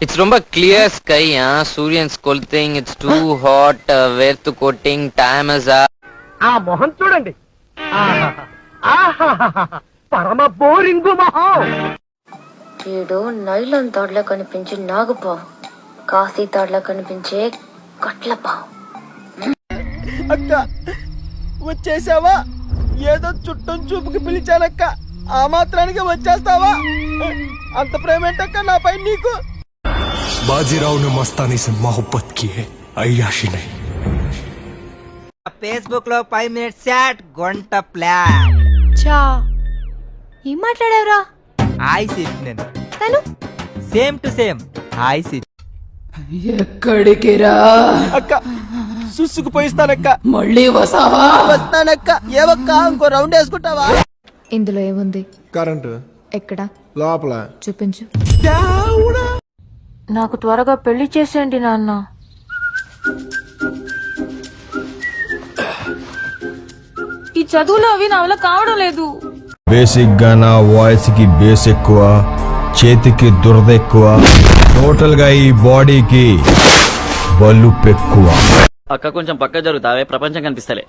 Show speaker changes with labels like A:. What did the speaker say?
A: It's ரொம்ப clear sky, Suryan's scolding, it's too hot, Verth coating, time is up.
B: ఆ మొహం చూడండి. పరమ బోరింగు మొహం.
C: వీడు నైలాన్ తాడ్లా కనిపించే నాగుపావు, కాశీ తాడ్లా కనిపించే కట్లపావు.
D: అక్క వచ్చేసావా? ఏదో చుట్టం చూపుకి పిలిచానక్క, ఆ మాత్రానికి వచ్చేస్తావా? అంత ప్రేమేంటక్క నాపై నీకు?
E: बाजीराव ने मस्तानी से मोहब्बत की है, अय्याशी नहीं।
F: ఫేస్బుక్ లో 5 minutes చాట్ గంట ప్లాన్.
G: చా ఏం మాట్లాడావురా?
F: హాయ్ సిట్ నేను
G: తను
F: same to same hi SIT.
H: ఎక్కడికి రా?
D: అక్క సుసుకు పోయిస్తానక్క.
H: మళ్ళీ వసావా?
D: వస్తానక్క. ఏవక్క ఇంకో రౌండ్ వేసుకుంటావా?
G: ఇందులో ఏముంది?
I: కరెంటు
G: ఎక్కడ?
I: లోపల.
G: చూపించు.
C: నాకు త్వరగా పెళ్లి చేసేయండి నాన్న. ఈ చదువులు అవి నా వల్ల కావడం లేదు.
E: బేసిక్ గా నా వాయిస్ కి బేస్ ఎక్కువ, చేతికి దురద ఎక్కువ, టోటల్ గా ఈ బాడీకి బలుపు ఎక్కువ.
A: అక్క కొంచెం పక్క జరుగుతావే, ప్రపంచం కనిపిస్తలే.